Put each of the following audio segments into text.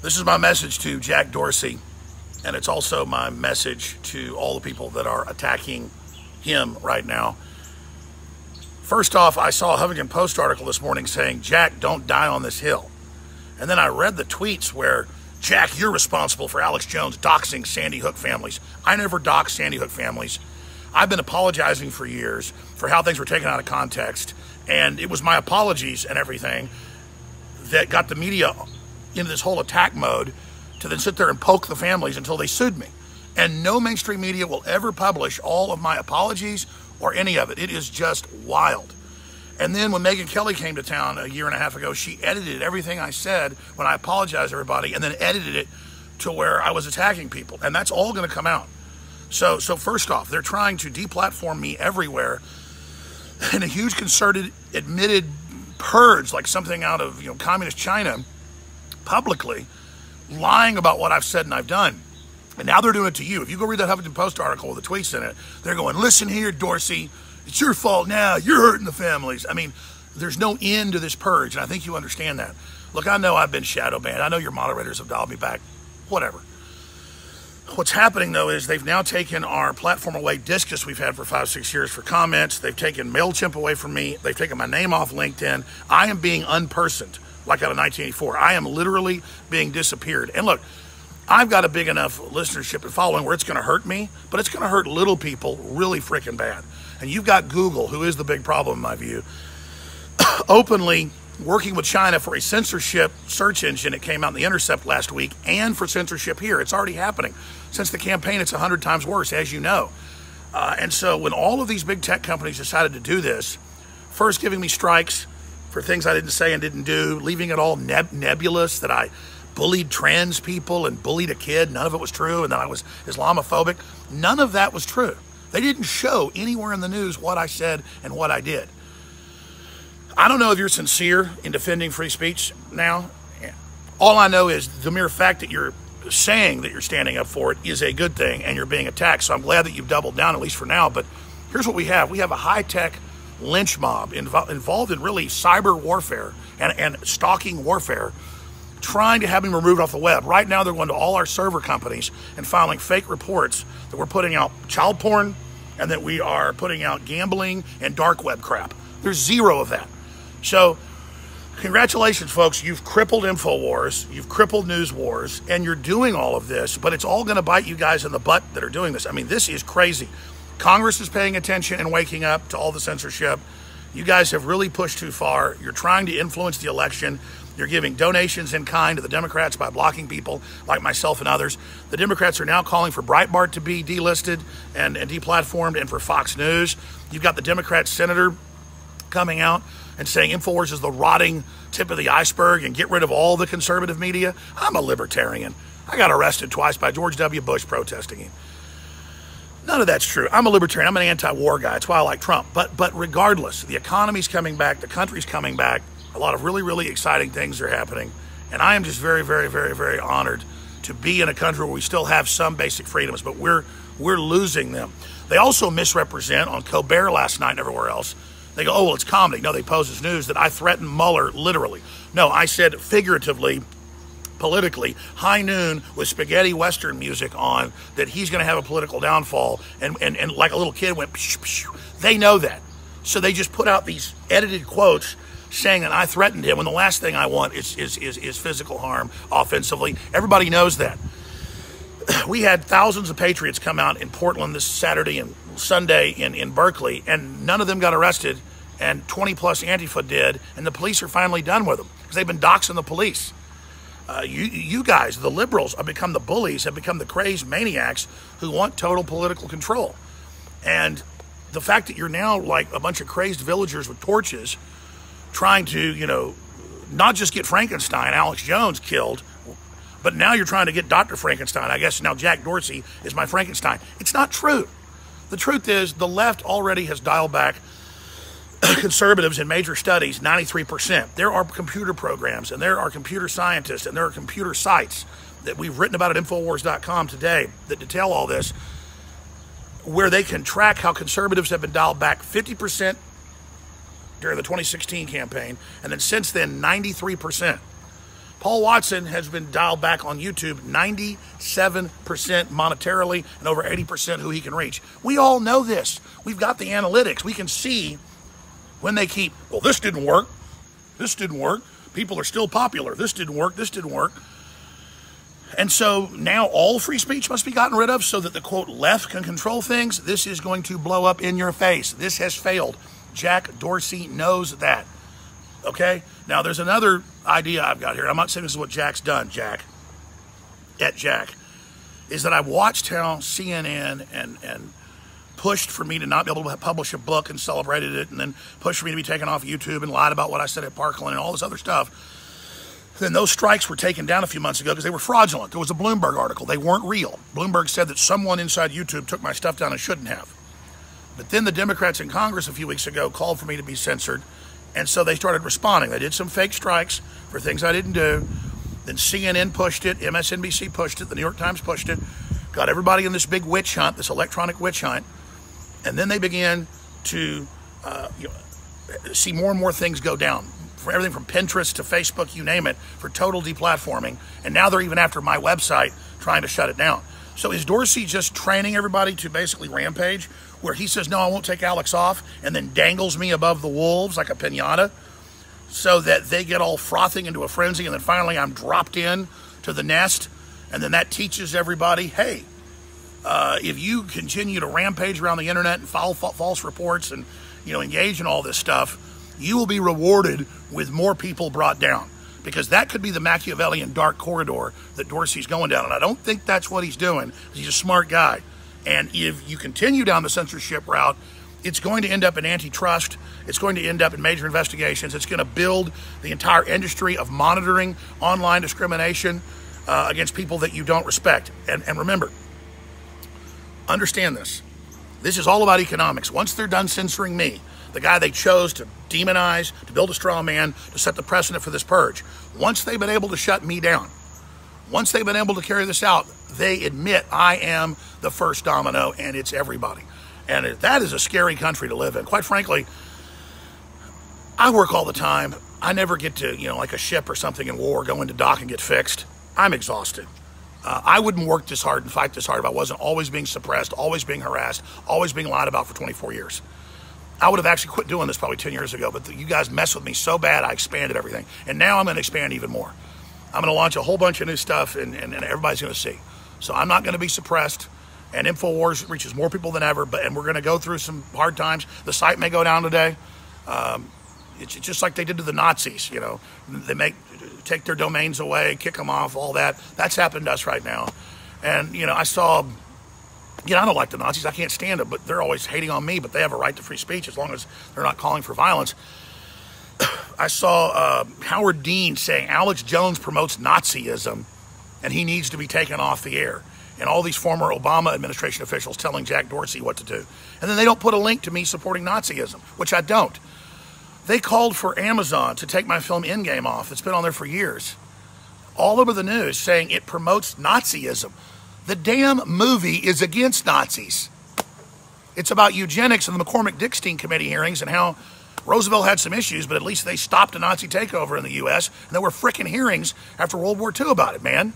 This is my message to Jack Dorsey, and it's also my message to all the people that are attacking him right now. First off, I saw a Huffington Post article this morning saying, Jack, don't die on this hill. And then I read the tweets where, Jack, you're responsible for Alex Jones doxing Sandy Hook families. I never doxed Sandy Hook families. I've been apologizing for years for how things were taken out of context, and it was my apologies and everything that got the media into this whole attack mode to then sit there and poke the families until they sued me. And no mainstream media will ever publish all of my apologies or any of it. It is just wild. And then when Megyn Kelly came to town a year and a half ago, she edited everything I said when I apologized to everybody and then edited it to where I was attacking people. And that's all going to come out. So first off, they're trying to deplatform me everywhere in a huge concerted, admitted purge, like something out of communist China, publicly lying about what I've said and I've done. And now they're doing it to you. If you go read that Huffington Post article with the tweets in it, they're going, listen here, Dorsey, it's your fault now. You're hurting the families. I mean, there's no end to this purge, and I think you understand that. Look, I know I've been shadow banned. I know your moderators have dialed me back. Whatever. What's happening, though, is they've now taken our platform away, Discus, we've had for 5-6 years for comments. They've taken MailChimp away from me. They've taken my name off LinkedIn. I am being unpersoned, like out of 1984. I am literally being disappeared. And look, I've got a big enough listenership and following where it's going to hurt me, but it's going to hurt little people really freaking bad. And you've got Google, who is the big problem in my view, openly working with China for a censorship search engine. It came out in The Intercept last week, and for censorship here. It's already happening. Since the campaign, it's 100 times worse, as you know. And so when all of these big tech companies decided to do this, first giving me strikes for things I didn't say and didn't do, leaving it all nebulous, that I bullied trans people and bullied a kid, none of it was true, and that I was Islamophobic, none of that was true. They didn't show anywhere in the news what I said and what I did. I don't know if you're sincere in defending free speech now. All I know is the mere fact that you're saying that you're standing up for it is a good thing, and you're being attacked, so I'm glad that you've doubled down, at least for now. But here's what we have. We have a high-tech lynch mob involved in really cyber warfare and stalking warfare, trying to have me removed off the web. Right now, they're going to all our server companies and filing fake reports that we're putting out child porn and that we are putting out gambling and dark web crap. There's zero of that. So congratulations, folks. You've crippled InfoWars, you've crippled News Wars, and you're doing all of this, but it's all going to bite you guys in the butt that are doing this. I mean, this is crazy. Congress is paying attention and waking up to all the censorship. You guys have really pushed too far. You're trying to influence the election. You're giving donations in kind to the Democrats by blocking people like myself and others. The Democrats are now calling for Breitbart to be delisted and deplatformed, and for Fox News. You've got the Democrat senator coming out and saying InfoWars is the rotting tip of the iceberg and get rid of all the conservative media. I'm a libertarian. I got arrested twice by George W. Bush protesting him. None of that's true. I'm a libertarian. I'm an anti-war guy. That's why I like Trump. But regardless, the economy's coming back. The country's coming back. A lot of really, really exciting things are happening. And I am just very, very, very, very honored to be in a country where we still have some basic freedoms, but we're losing them. They also misrepresent on Colbert last night and everywhere else. They go, oh, well, it's comedy. No, they pose as news that I threatened Mueller literally. No, I said figuratively, politically, high noon with spaghetti Western music on, that he's going to have a political downfall. And like a little kid went, psh, psh. They know that. So they just put out these edited quotes saying that I threatened him, when the last thing I want is physical harm offensively. Everybody knows that. We had thousands of patriots come out in Portland this Saturday and Sunday in Berkeley, and none of them got arrested, and 20 plus Antifa did, and the police are finally done with them because they've been doxing the police. You guys, the liberals, have become the bullies, have become the crazed maniacs who want total political control. And the fact that you're now like a bunch of crazed villagers with torches trying to, not just get Frankenstein, Alex Jones, killed, but now you're trying to get Dr. Frankenstein. I guess now Jack Dorsey is my Frankenstein. It's not true. The truth is the left already has dialed back conservatives in major studies 93%. There are computer programs, and there are computer scientists, and there are computer sites that we've written about at Infowars.com today that detail all this, where they can track how conservatives have been dialed back 50% during the 2016 campaign, and then since then 93%. Paul Watson has been dialed back on YouTube 97% monetarily and over 80% who he can reach. We all know this. We've got the analytics. We can see when they keep, well, this didn't work. This didn't work. People are still popular. This didn't work. This didn't work. And so now all free speech must be gotten rid of so that the, quote, left can control things. This is going to blow up in your face. This has failed. Jack Dorsey knows that. Okay? Now, there's another idea I've got here. I'm not saying this is what Jack's done, Jack, is that I've watched how CNN and pushed for me to not be able to publish a book and celebrated it, and then pushed for me to be taken off YouTube and lied about what I said at Parkland and all this other stuff. Then those strikes were taken down a few months ago because they were fraudulent. There was a Bloomberg article. They weren't real. Bloomberg said that someone inside YouTube took my stuff down and shouldn't have. But then the Democrats in Congress a few weeks ago called for me to be censored, and so they started responding. They did some fake strikes for things I didn't do. Then CNN pushed it, MSNBC pushed it, the New York Times pushed it, got everybody in this big witch hunt, this electronic witch hunt, and then they began to see more and more things go down. For everything from Pinterest to Facebook, you name it, for total deplatforming. And now they're even after my website trying to shut it down. So is Dorsey just training everybody to basically rampage, where he says, no, I won't take Alex off, and then dangles me above the wolves like a piñata, so that they get all frothing into a frenzy, and then finally I'm dropped in to the nest, and then that teaches everybody, hey, if you continue to rampage around the internet and file false reports and engage in all this stuff, you will be rewarded with more people brought down, because that could be the Machiavellian dark corridor that Dorsey's going down. And I don't think that's what he's doing. He's a smart guy. And if you continue down the censorship route, it's going to end up in antitrust. It's going to end up in major investigations. It's going to build the entire industry of monitoring online discrimination against people that you don't respect. And remember, understand this. This is all about economics. Once they're done censoring me, the guy they chose to demonize, to build a straw man, to set the precedent for this purge, once they've been able to shut me down, once they've been able to carry this out, they admit I am the first domino, and it's everybody. And that is a scary country to live in. Quite frankly, I work all the time. I never get to, like a ship or something in war, go into dock and get fixed. I'm exhausted. I wouldn't work this hard and fight this hard if I wasn't always being suppressed, always being harassed, always being lied about for 24 years. I would have actually quit doing this probably 10 years ago, but you guys messed with me so bad, I expanded everything. And now I'm going to expand even more. I'm going to launch a whole bunch of new stuff, and everybody's going to see. So I'm not going to be suppressed, and InfoWars reaches more people than ever, and we're going to go through some hard times. The site may go down today. It's just like they did to the Nazis, They take their domains away, kick them off, all that. That's happened to us right now. And, I saw... I don't like the Nazis. I can't stand them, but they're always hating on me, but they have a right to free speech as long as they're not calling for violence. I saw Howard Dean saying Alex Jones promotes Nazism and he needs to be taken off the air. And all these former Obama administration officials telling Jack Dorsey what to do. And then they don't put a link to me supporting Nazism, which I don't. They called for Amazon to take my film Endgame off. It's been on there for years. All over the news saying it promotes Nazism. The damn movie is against Nazis. It's about eugenics and the McCormick-Dickstein committee hearings and how Roosevelt had some issues, but at least they stopped a Nazi takeover in the U.S. And there were frickin' hearings after World War II about it, man.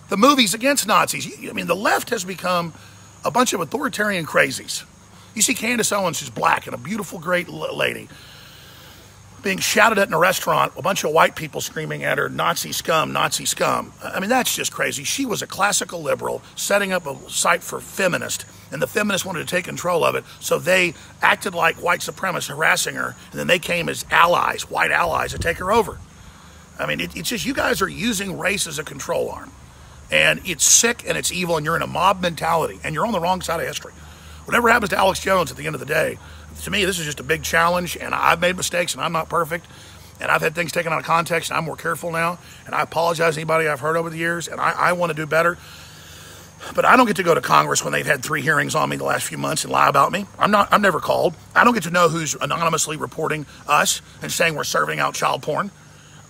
The movie's against Nazis. The left has become a bunch of authoritarian crazies. You see Candace Owens, who's black and a beautiful, great lady, being shouted at in a restaurant, a bunch of white people screaming at her, Nazi scum, Nazi scum. That's just crazy. She was a classical liberal setting up a site for feminists, and the feminists wanted to take control of it, so they acted like white supremacists harassing her, and then they came as allies, white allies, to take her over. It's just you guys are using race as a control arm, and it's sick and it's evil, and you're in a mob mentality, and you're on the wrong side of history. Whatever happens to Alex Jones at the end of the day, to me, this is just a big challenge, and I've made mistakes, and I'm not perfect, and I've had things taken out of context, and I'm more careful now, and I apologize to anybody I've hurt over the years, and I want to do better, but I don't get to go to Congress when they've had 3 hearings on me the last few months and lie about me. I'm never called. I don't get to know who's anonymously reporting us and saying we're serving out child porn.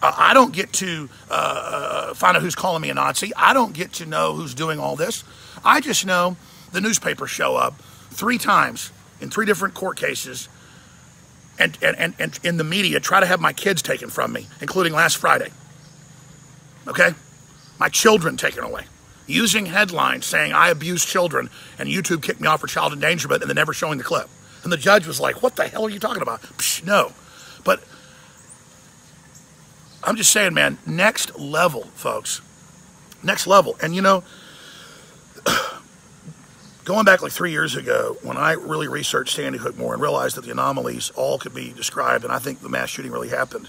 I don't get to find out who's calling me a Nazi. I don't get to know who's doing all this. I just know the newspapers show up 3 times in 3 different court cases, and in the media try to have my kids taken from me, including last Friday. okay? My children taken away. Using headlines saying I abuse children and YouTube kicked me off for child endangerment and then never showing the clip. And the judge was like, what the hell are you talking about? Psh, no. But I'm just saying, man, next level, folks. Next level. And you know, going back like 3 years ago, when I really researched Sandy Hook more and realized that the anomalies all could be described, and I think the mass shooting really happened,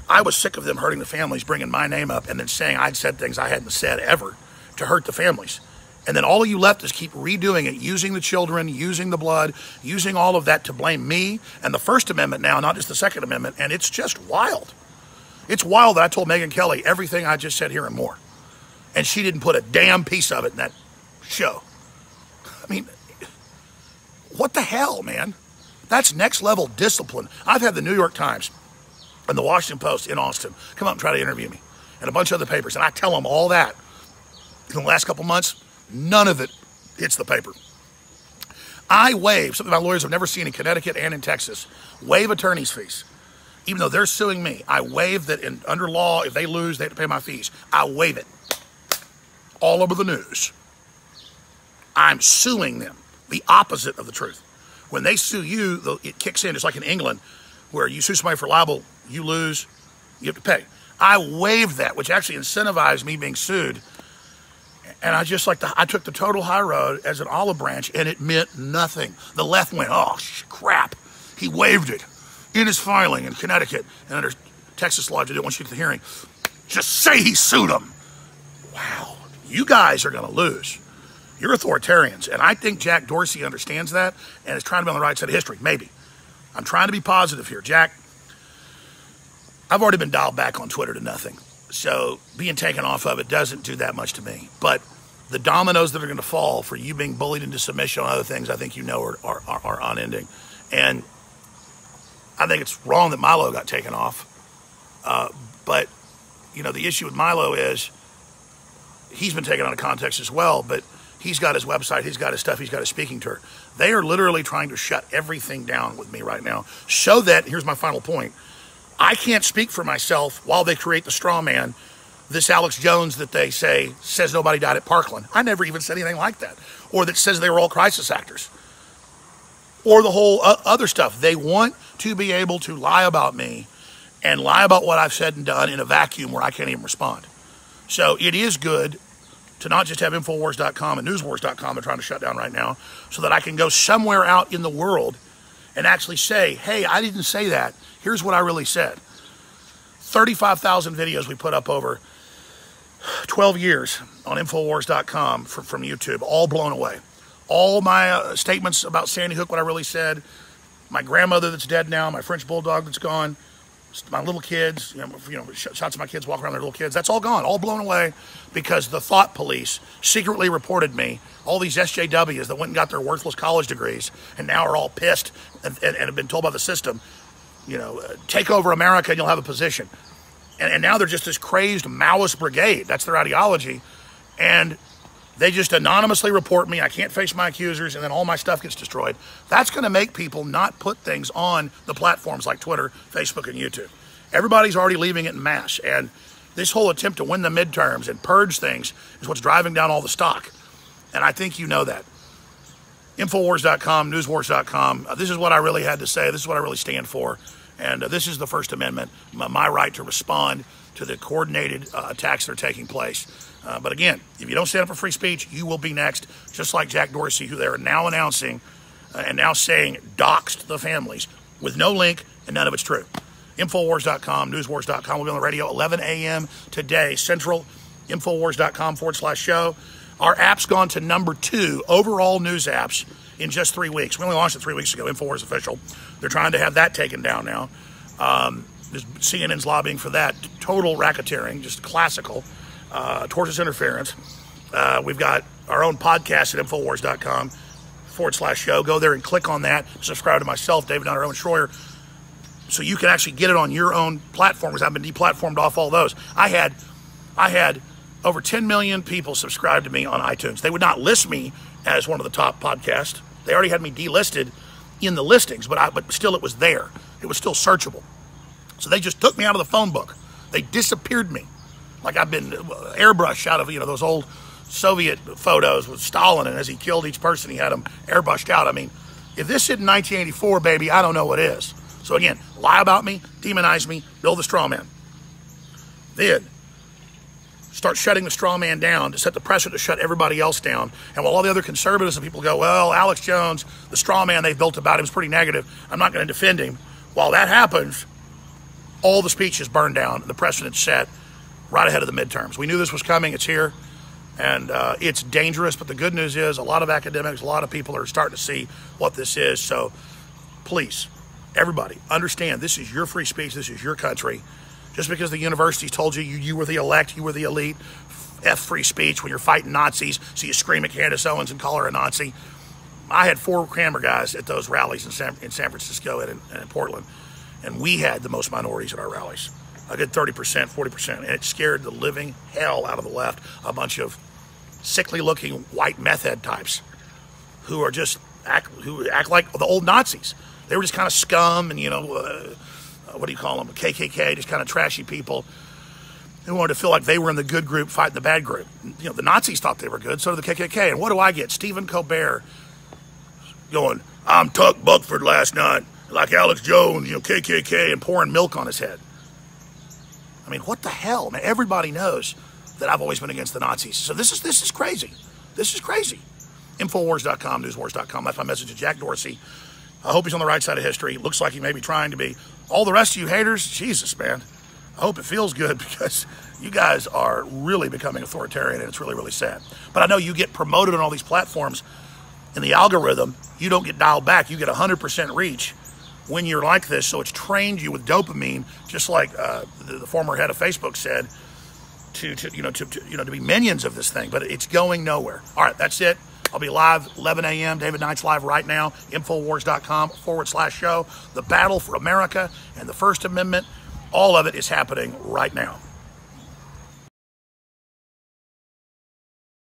I was sick of them hurting the families, bringing my name up, and then saying I'd said things I hadn't said ever to hurt the families. And then all of you left is keep redoing it, using the children, using the blood, using all of that to blame me and the First Amendment now, not just the Second Amendment, and it's just wild. It's wild that I told Megyn Kelly everything I just said here and more. And she didn't put a damn piece of it in that show. I mean, what the hell, man? That's next level discipline. I've had the New York Times and the Washington Post in Austin come up and try to interview me, and a bunch of other papers, and I tell them all that. In the last couple months, none of it hits the paper. I waive, something my lawyers have never seen in Connecticut and in Texas, waive attorney's fees. Even though they're suing me, I waive that under law, if they lose, they have to pay my fees. I waive it. All over the news. I'm suing them. The opposite of the truth. When they sue you, it kicks in, just like in England, where you sue somebody for libel, you lose, you have to pay. I waived that, which actually incentivized me being sued. And I took the total high road as an olive branch, and it meant nothing. The left went, oh, crap. He waived it in his filing in Connecticut, and under Texas law, they didn't want you to the hearing. Just say he sued him. Wow. You guys are going to lose. You're authoritarians. And I think Jack Dorsey understands that and is trying to be on the right side of history. Maybe. I'm trying to be positive here. Jack, I've already been dialed back on Twitter to nothing. So being taken off of it doesn't do that much to me. But the dominoes that are going to fall for you being bullied into submission on other things, I think you know are unending. And I think it's wrong that Milo got taken off. But, you know, the issue with Milo is he's been taken out of context as well, but he's got his website, he's got his stuff, he's got his speaking tour. They are literally trying to shut everything down with me right now so that, here's my final point, I can't speak for myself while they create the straw man, this Alex Jones that they say says nobody died at Parkland. I never even said anything like that. Or that says they were all crisis actors. Or the whole other stuff. They want to be able to lie about me and lie about what I've said and done in a vacuum where I can't even respond. So it is good to not just have Infowars.com and Newswars.com they're trying to shut down right now, so that I can go somewhere out in the world and actually say, hey, I didn't say that. Here's what I really said. 35,000 videos we put up over 12 years on Infowars.com from YouTube, all blown away. All my statements about Sandy Hook, what I really said, my grandmother that's dead now, my French bulldog that's gone, my little kids, shots of my kids walking around their little kids, that's all gone, all blown away because the thought police secretly reported me, all these SJWs that went and got their worthless college degrees and now are all pissed and have been told by the system, take over America and you'll have a position. And now they're just this crazed Maoist brigade. That's their ideology. And they just anonymously report me. I can't face my accusers, and then all my stuff gets destroyed. That's going to make people not put things on the platforms like Twitter, Facebook, and YouTube. Everybody's already leaving it in mass. And this whole attempt to win the midterms and purge things is what's driving down all the stock. And I think you know that. Infowars.com, Newswars.com. This is what I really had to say. This is what I really stand for. And this is the First Amendment, my right to respond to the coordinated attacks that are taking place. But again, if you don't stand up for free speech, you will be next, just like Jack Dorsey, who they're now announcing and now saying doxed the families with no link, and none of it's true. Infowars.com, Newswars.com will be on the radio 11 a.m. today, Central, Infowars.com/show. Our app's gone to number 2 overall news apps in just 3 weeks. We only launched it 3 weeks ago, Infowars Official. They're trying to have that taken down now. CNN's lobbying for that. Total racketeering, just classical. Tortious interference. We've got our own podcast at Infowars.com/show. Go there and click on that. Subscribe to myself, David Nutter, Owen Schroyer, so you can actually get it on your own platform, because I've been deplatformed off all those. I had over 10 million people subscribe to me on iTunes. They would not list me as one of the top podcasts. They already had me delisted in the listings, but still it was there. It was still searchable. So they just took me out of the phone book. They disappeared me. like I've been airbrushed out of, those old Soviet photos with Stalin, and as he killed each person, he had them airbrushed out. I mean, if this isn't 1984, baby, I don't know what is. So again, lie about me, demonize me, build the straw man. Then start shutting the straw man down to set the pressure to shut everybody else down. And while all the other conservatives and people go, well, Alex Jones, the straw man they built about him is pretty negative, I'm not going to defend him. While that happens, all the speech is burned down, the precedent's set right ahead of the midterms. We knew this was coming, it's here, and it's dangerous, but the good news is a lot of academics, a lot of people are starting to see what this is. So please, everybody, understand this is your free speech, this is your country. Just because the universities told you you were the elect, you were the elite, F free speech when you're fighting Nazis, so you scream at Candace Owens and call her a Nazi. I had 4 Cranmer guys at those rallies in San Francisco and in Portland, and we had the most minorities at our rallies. I did 30%, 40%, and it scared the living hell out of the left. A bunch of sickly-looking white meth head types who are just who act like the old Nazis. They were just kind of scum and, what do you call them, KKK, just kind of trashy people who wanted to feel like they were in the good group fighting the bad group. The Nazis thought they were good, so did the KKK. And what do I get? Stephen Colbert going, I'm Tuck Buckford last night, like Alex Jones, KKK, and pouring milk on his head. I mean, what the hell, man? Everybody knows that I've always been against the Nazis. So this is crazy. This is crazy. Infowars.com, newswars.com. That's my message to Jack Dorsey. I hope he's on the right side of history. Looks like he may be trying to be. All the rest of you haters, Jesus, man. I hope it feels good because you guys are really becoming authoritarian and it's really, really sad. But I know you get promoted on all these platforms in the algorithm. You don't get dialed back. You get 100% reach when you're like this. So it's trained you with dopamine, just like the former head of Facebook said, to be minions of this thing. But it's going nowhere. All right, that's it. I'll be live 11 a.m. David Knight's live right now. Infowars.com/show. The battle for America and the First Amendment, all of it is happening right now.